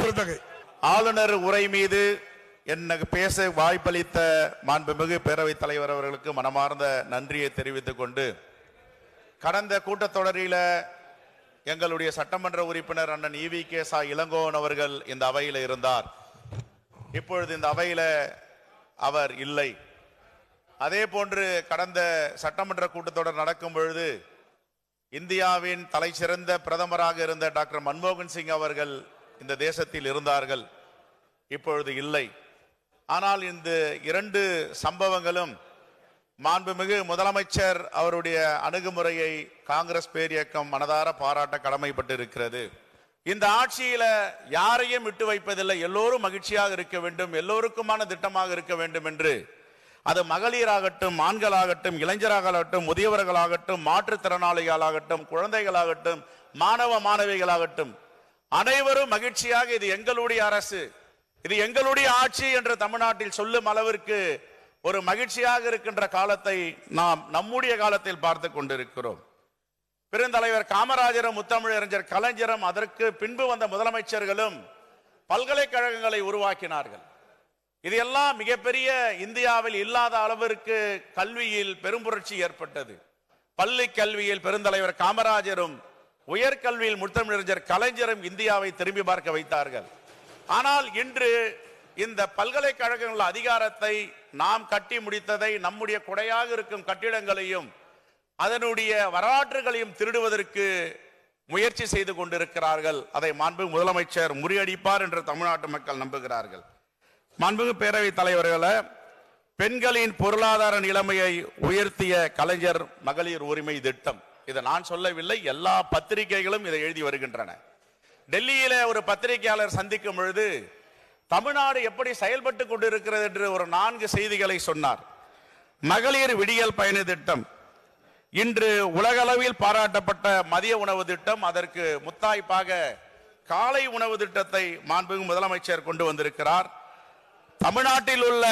பெறத்தக்கை. ஆளுநர் உரை மீது எனக்கு பேச வாய்ப்பளித்த மாண்புமிகு பேரவைத் தலைவர் அவர்களுக்கு மனமார்ந்த நன்றியை தெரிவித்துக் கொண்டு, கடந்த கூட்டத்தொடரில் எங்களுடைய சட்டமன்ற உறுப்பினர் அண்ணன் EV.K. இளங்கோவன் அவர்கள் இந்த அவையில் இருந்தார். இப்பொழுது இந்த அவையில் அவர் இல்லை. அதே போன்று கடந்த சட்டமன்ற கூட்டத்தொடர் நடக்கும் பொழுது இந்தியாவின் தலைசிறந்த பிரதமராக இருந்த டாக்டர் மன்மோகன் சிங் அவர்கள் இந்த தேசத்தில் இருந்தார்கள், இப்பொழுது இல்லை. ஆனால் இந்த இரண்டு சம்பவங்களும் மாண்புமிகு முதலமைச்சர் அவருடைய அணுகுமுறையை காங்கிரஸ் பேரியக்கம் மனதார பாராட்ட கடமைப்பட்டு இருக்கிறது. இந்த ஆட்சியில யாரையும் விட்டு வைப்பதில்லை, எல்லோரும் மகிழ்ச்சியாக இருக்க வேண்டும், எல்லோருக்குமான திட்டமாக இருக்க வேண்டும் என்று. அது மகளிராகட்டும், ஆண்களாகட்டும், இளைஞர்களாகட்டும், முதியவர்களாகட்டும், மாற்றுத்திறனாளிகளாகட்டும், குழந்தைகளாகட்டும், மாணவ மாணவிகளாகட்டும், அனைவரும் மகிழ்ச்சியாக இது எங்களுடைய அரசு, இது எங்களுடைய ஆட்சி என்று தமிழ்நாட்டில் சொல்லும் அளவிற்கு ஒரு மகிழ்ச்சியாக இருக்கின்ற காலத்தை நாம் நம்முடைய காலத்தில் பார்த்து கொண்டிருக்கிறோம். பெருந்தலைவர் காமராஜரும் முத்தமிழறிஞர் கலைஞரும் அதற்கு பின்பு வந்த முதலமைச்சர்களும் பல்கலைக்கழகங்களை உருவாக்கினார்கள். இது எல்லாம் மிகப்பெரிய இந்தியாவில் இல்லாத அளவிற்கு கல்வியில் பெரும் புரட்சி ஏற்பட்டது. பள்ளி கல்வியில் பெருந்தலைவர் காமராஜரும் உயர்கல்வியில் முத்தமிழறிஞர் கலைஞரும் இந்தியாவை திரும்பி பார்க்க வைத்தார்கள். ஆனால் இன்று இந்த பல்கலைக்கழகங்கள் அதிகாரத்தை நாம் கட்டி முடித்ததை, நம்முடைய கொடையாக இருக்கும் கட்டிடங்களையும் அதனுடைய வரலாற்றுகளையும் திருடுவதற்கு முயற்சி செய்து கொண்டிருக்கிறார்கள். அதை மாண்புமிகு முதலமைச்சர் முறியடிப்பார் என்று தமிழ்நாட்டு மக்கள் நம்புகிறார்கள். மாண்புமிகு பேரவைத் தலைவர்களே, பெண்களின் பொருளாதார நிலைமையை உயர்த்திய கலைஞர் மகளிர் உரிமை திட்டம், இதை நான் சொல்லவில்லை, எல்லா பத்திரிகைகளும் இதை எழுதி வருகின்றன. டெல்லியில ஒரு பத்திரிகையாளர் சந்திக்கும் பொழுது தமிழ்நாடு எப்படி செயல்பட்டு கொண்டிருக்கிறது என்று ஒரு 4 செய்திகளை சொன்னார். மகளிர் விடியல் பயண திட்டம், இன்று உலகளவில் பாராட்டப்பட்ட மதிய உணவு திட்டம், அதற்கு முத்தாய்ப்பாக காலை உணவு திட்டத்தை மாண்புமிகு முதலமைச்சர் கொண்டு வந்திருக்கிறார். தமிழ்நாட்டில் உள்ள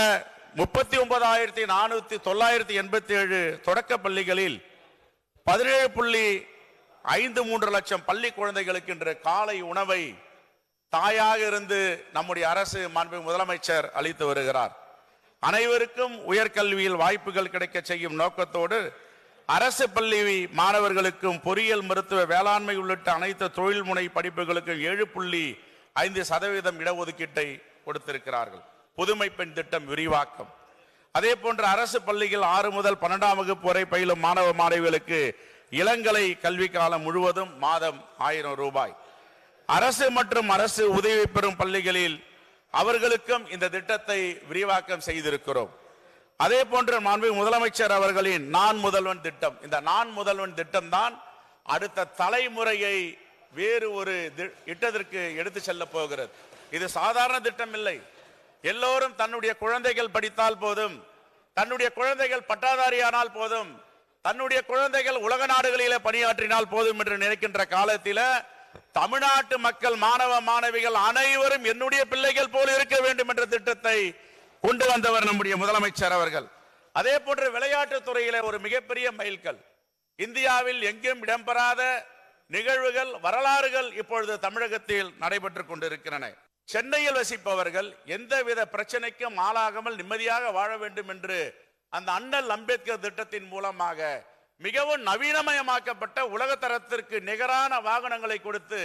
39,987 தொடக்க பள்ளிகளில் 17.53 லட்சம் பள்ளி குழந்தைகளுக்கு இன்று காலை உணவை தாயாக இருந்து நம்முடைய அரசு மாண்புமிகு முதலமைச்சர் அளித்து வருகிறார். அனைவருக்கும் உயர்கல்வியில் வாய்ப்புகள் கிடைக்க செய்யும் நோக்கத்தோடு அரசு பள்ளி மாணவர்களுக்கும் பொறியியல், மருத்துவ, வேளாண்மை உள்ளிட்ட அனைத்து தொழில் முனை படிப்புகளுக்கும் 7.5% இடஒதுக்கீட்டை கொடுத்திருக்கிறார்கள். புதுமை பெண் திட்டம் விரிவாக்கம், அதே போன்று அரசு பள்ளிகள் 6 முதல் 12ஆம் வகுப்பு வரை பயிலும் மாணவ மாணவிகளுக்கு இளங்கலை கல்வி காலம் முழுவதும் மாதம் 1000 ரூபாய். அரசு மற்றும் அரசு உதவி பெறும் பள்ளிகளில் அவர்களுக்கும் இந்த திட்டத்தை விரிவாக்கம் செய்திருக்கிறோம். அதே போன்று மாண்புமிகு முதலமைச்சர் அவர்களின் நான் முதல்வன் திட்டம், இந்த நான் முதல்வன் திட்டம் தான் அடுத்த தலைமுறையை வேறு ஒரு திட்டத்திற்கு எடுத்து செல்ல போகிறது. இது சாதாரண திட்டம் இல்லை. எல்லோரும் தன்னுடைய குழந்தைகள் படித்தால் போதும், தன்னுடைய குழந்தைகள் பட்டாதாரியானால் போதும், தன்னுடைய குழந்தைகள் உலக நாடுகளிலே பணியாற்றினால் போதும் என்று நினைக்கின்ற காலத்தில் தமிழ்நாட்டு மக்கள், மாணவ மாணவிகள் அனைவரும் என்னுடைய பிள்ளைகள் போல் இருக்க வேண்டும் என்ற திட்டத்தை கொண்டு வந்தவர் நம்முடைய முதலமைச்சர் அவர்கள். அதே போன்று விளையாட்டு துறையில ஒரு மிகப்பெரிய மைல்கல், இந்தியாவில் எங்கும் இடம்பெறாத நிகழ்வுகள், வரலாறுகள் இப்பொழுது தமிழகத்தில் நடைபெற்றுக் கொண்டிருக்கின்றன. சென்னையில் வசிப்பவர்கள் எந்தவித பிரச்சனைக்கும் ஆளாகாமல் நிம்மதியாக வாழ வேண்டும் என்று அந்த அண்ணல் அம்பேத்கர் திட்டத்தின் மூலமாக மிகவும் நவீனமயமாக்கப்பட்ட உலக தரத்திற்கு நிகரான வாகனங்களை கொடுத்து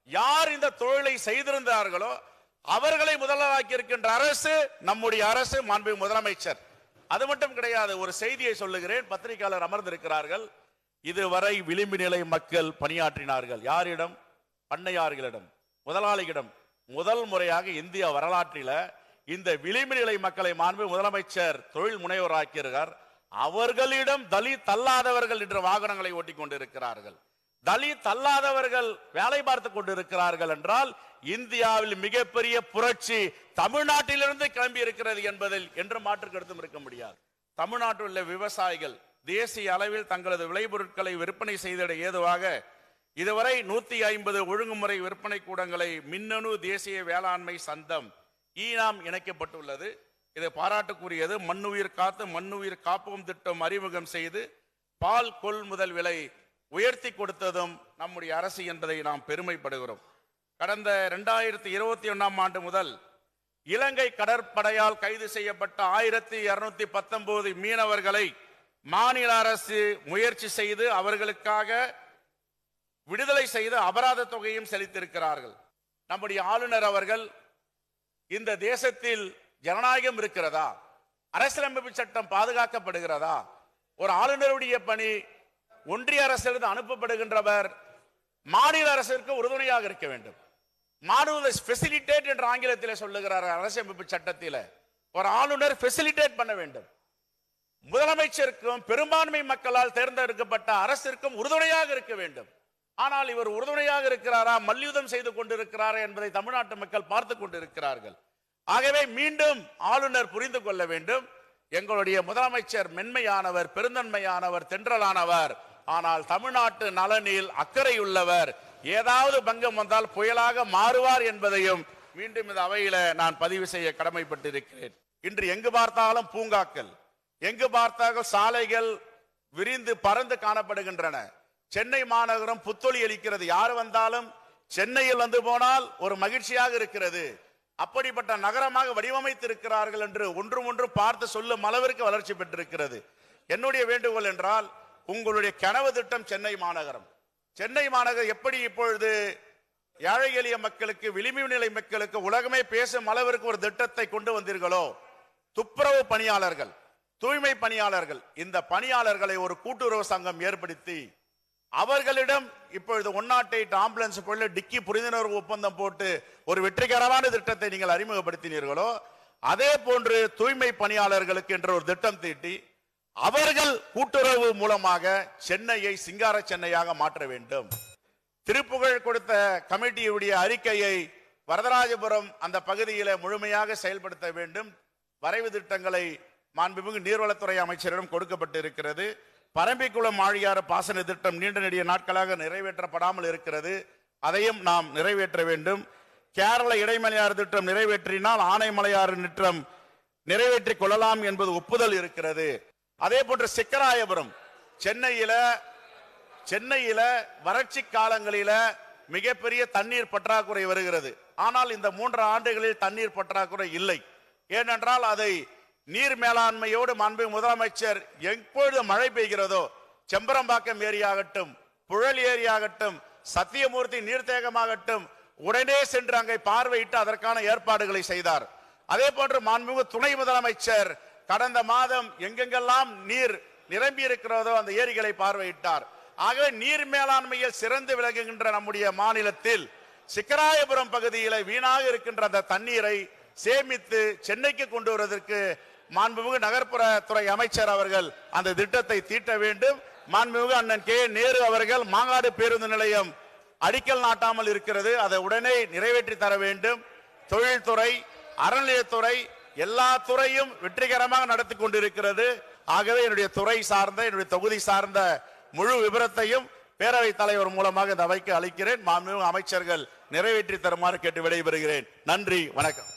யார் இந்த தொழிலை செய்திருந்தார்களோ அவர்களை முதல்வராக்கி இருக்கின்ற அரசு நம்முடைய அரசு, மாண்புமிகு முதலமைச்சர். அது மட்டும் கிடையாது, ஒரு செய்தியை சொல்லுகிறேன். பத்திரிகையாளர் அமர்ந்திருக்கிறார்கள். இதுவரை விளிம்பு நிலை மக்கள் பணியாற்றினார்கள். யாரிடம்? பண்ணையார்களிடம், முதலாளிகளிடம். முதல் முறையாக இந்திய வரலாற்றில இந்த விளிம்பு நிலை மக்களை மாண்புமிகு முதலமைச்சர் தொழில் முனைவோராக்கிறார். அவர்களிடம் தலித் அல்லாதவர்கள் என்ற வாகனங்களை ஓட்டிக் கொண்டிருக்கிறார்கள். தலித் அல்லாதவர்கள் வேலை பார்த்துக் கொண்டிருக்கிறார்கள் என்றால் இந்தியாவில் மிகப்பெரிய புரட்சி தமிழ்நாட்டிலிருந்து கிளம்பி இருக்கிறது என்பதில் என்று மாற்று கருத்தும் இருக்க முடியாது. தமிழ்நாட்டில் உள்ள விவசாயிகள் தேசிய அளவில் தங்களது விளைபொருட்களை விற்பனை செய்திட ஏதுவாக இதுவரை 150 ஒழுங்குமுறை விற்பனை கூடங்களை மின்னணு தேசிய வேளாண்மை சந்தம் ஈனாம் இணைக்கப்பட்டுள்ளது. இது பாராட்டுக்குரியது. மண்ணுயிர் காத்து மண்ணுயிர் காப்போம் திட்டம் அறிமுகம் செய்து பால் கொள்முதல் விலை உயர்த்தி கொடுத்ததும் நம்முடைய அரசு என்பதை நாம் பெருமைப்படுகிறோம். கடந்த 2021ஆம் ஆண்டு முதல் இலங்கை கடற்படையால் கைது செய்யப்பட்ட 1219 மீனவர்களை மாநில அரசு முயற்சி செய்து அவர்களுக்காக விடுதலை செய்து அபராத தொகையும் செலுத்தியிருக்கிறார்கள். நம்முடைய ஆளுநர் அவர்கள் இந்த தேசத்தில் ஜனநாயகம் இருக்கிறதா, அரசியலமைப்பு சட்டம் பாதுகாக்கப்படுகிறதா, ஒரு ஆளுநருடைய பணி ஒன்றிய அரசிலிருந்து அனுப்பப்படுகின்றவர் மாநில அரசிற்கு உறுதுணையாக இருக்க வேண்டும். ஃபெசிலிட்டேட் என்ற ஆங்கிலத்தில் சொல்லுகிறார் அரசியலமைப்பு சட்டத்தில். ஒரு ஆளுநர் ஃபெசிலிட்டேட் பண்ண வேண்டும். முதலமைச்சருக்கும் பெரும்பான்மை மக்களால் தேர்ந்தெடுக்கப்பட்ட அரசிற்கும் உறுதுணையாக இருக்க வேண்டும். ஆனால் இவர் உறுதுணையாக இருக்கிறாரா, மல்யுத்தம் செய்து கொண்டிருக்கிறாரா என்பதை தமிழ்நாட்டு மக்கள் பார்த்து கொண்டிருக்கிறார்கள். ஆகவே மீண்டும் ஆளுநர் புரிந்து கொள்ள வேண்டும். எங்களுடைய முதலமைச்சர் மென்மையானவர், பெருந்தன்மையானவர், தென்றலானவர். ஆனால் தமிழ்நாட்டு நலனில் அக்கறையுள்ளவர். ஏதாவது பங்கம் வந்தால் புயலாக மாறுவார் என்பதையும் மீண்டும் இந்த அவையில நான் பதிவு செய்ய கடமைப்பட்டிருக்கிறேன். இன்று எங்கு பார்த்தாலும் பூங்காக்கள், எங்கு பார்த்தாலும் சாலைகள் விரிந்து பறந்து காணப்படுகின்றன. சென்னை மாநகரம் புத்தொளி அளிக்கிறது. யார் வந்தாலும் சென்னையில் வந்து போனால் ஒரு மகிழ்ச்சியாக இருக்கிறது. அப்படிப்பட்ட நகரமாக வடிவமைத்திருக்கிறார்கள் என்று ஒன்று பார்த்து சொல்லும் அளவிற்கு வளர்ச்சி பெற்றிருக்கிறது. என்னுடைய வேண்டுகோள் என்றால், உங்களுடைய கனவு திட்டம் சென்னை மாநகரம். சென்னை மாநகரம் எப்படி இப்பொழுது ஏழை எளிய மக்களுக்கு, விளிம்பு நிலை மக்களுக்கு உலகமே பேசும் அளவிற்கு ஒரு திட்டத்தை கொண்டு வந்தீர்களோ, துப்புரவு பணியாளர்கள், தூய்மை பணியாளர்கள், இந்த பணியாளர்களை ஒரு கூட்டுறவு சங்கம் ஏற்படுத்தி அவர்களிடம் இப்பொழுது 108 ஆம்புலன்ஸ் போல டிக்கி புரிந்துணர்வு ஒப்பந்தம் போட்டு ஒரு வெற்றிகரமான திட்டத்தை நீங்கள் அறிமுகப்படுத்தினீர்களோ, அதே போன்று தூய்மை பணியாளர்களுக்கு என்ற ஒரு திட்டம் தீட்டி அவர்கள் கூட்டுறவு மூலமாக சென்னையை சிங்கார சென்னையாக மாற்ற வேண்டும். திருப்புகழ் கொடுத்த கமிட்டியுடைய அறிக்கையை வரதராஜபுரம் அந்த பகுதியில் முழுமையாக செயல்படுத்த வேண்டும். வரைவு திட்டங்களை மாண்புமிகு நீர்வளத்துறை அமைச்சரிடம் கொடுக்கப்பட்டிருக்கிறது. பரம்பிக்குளம் ஆழியாறு பாசன திட்டம் நீண்ட நெடிய நாட்களாக நிறைவேற்றப்படாமல் இருக்கிறது. அதையும் நாம் நிறைவேற்ற வேண்டும். கேரள இடைமலையாறு திட்டம் நிறைவேற்றினால் ஆனைமலையாறு திட்டம் நிறைவேற்றிக் கொள்ளலாம் என்பது ஒப்புதல் இருக்கிறது. அதே போன்று சிக்கராயபுரம், சென்னையில வறட்சி காலங்களில மிகப்பெரிய தண்ணீர் பற்றாக்குறை வருகிறது. ஆனால் இந்த 3 ஆண்டுகளில் தண்ணீர் பற்றாக்குறை இல்லை. ஏனென்றால் அதை நீர் மேலாண்மையோடு மாண்புமிகு முதலமைச்சர் எப்பொழுது மழை பெய்கிறதோ, செம்பரம்பாக்கம் ஏரியாகட்டும், புழல் ஏரியாகட்டும், சத்தியமூர்த்தி நீர்த்தேகமாகட்டும், உடனே சென்று அங்கே பார்வையிட்டு அதற்கான ஏற்பாடுகளை செய்தார். அதே போன்று மாண்புமிகு துணை முதலமைச்சர் கடந்த மாதம் எங்கெங்கெல்லாம் நீர் நிரம்பி இருக்கிறதோ அந்த ஏரிகளை பார்வையிட்டார். ஆகவே நீர் மேலாண்மையில் சிறந்து விளங்குகின்ற நம்முடைய மாநிலத்தில் சிக்கராயபுரம் பகுதியில் வீணாக இருக்கின்ற அந்த தண்ணீரை சேமித்து சென்னைக்கு கொண்டு வருவதற்கு மாண்புமிகு நகர்ப்புற துறை அமைச்சர் அவர்கள் அந்த திட்டத்தை தீட்ட வேண்டும். மாண்புமிகு அண்ணன் கே நேரு அவர்கள் மாங்காடு பேருந்து நிலையம் அடிக்கல் நாட்டாமல் இருக்கிறது, அதை உடனே நிறைவேற்றி தர வேண்டும். தொழில்துறை, அறநிலையத்துறை, எல்லா துறையும் வெற்றிகரமாக நடத்தி கொண்டிருக்கிறது. ஆகவே என்னுடைய துறை சார்ந்த, என்னுடைய தொகுதி சார்ந்த முழு விபரத்தையும் பேரவைத் தலைவர் மூலமாக இந்த அவைக்கு அளிக்கிறேன். மாண்புமிகு அமைச்சர்கள் நிறைவேற்றி தருமாறு கேட்டு விடைபெறுகிறேன். நன்றி, வணக்கம்.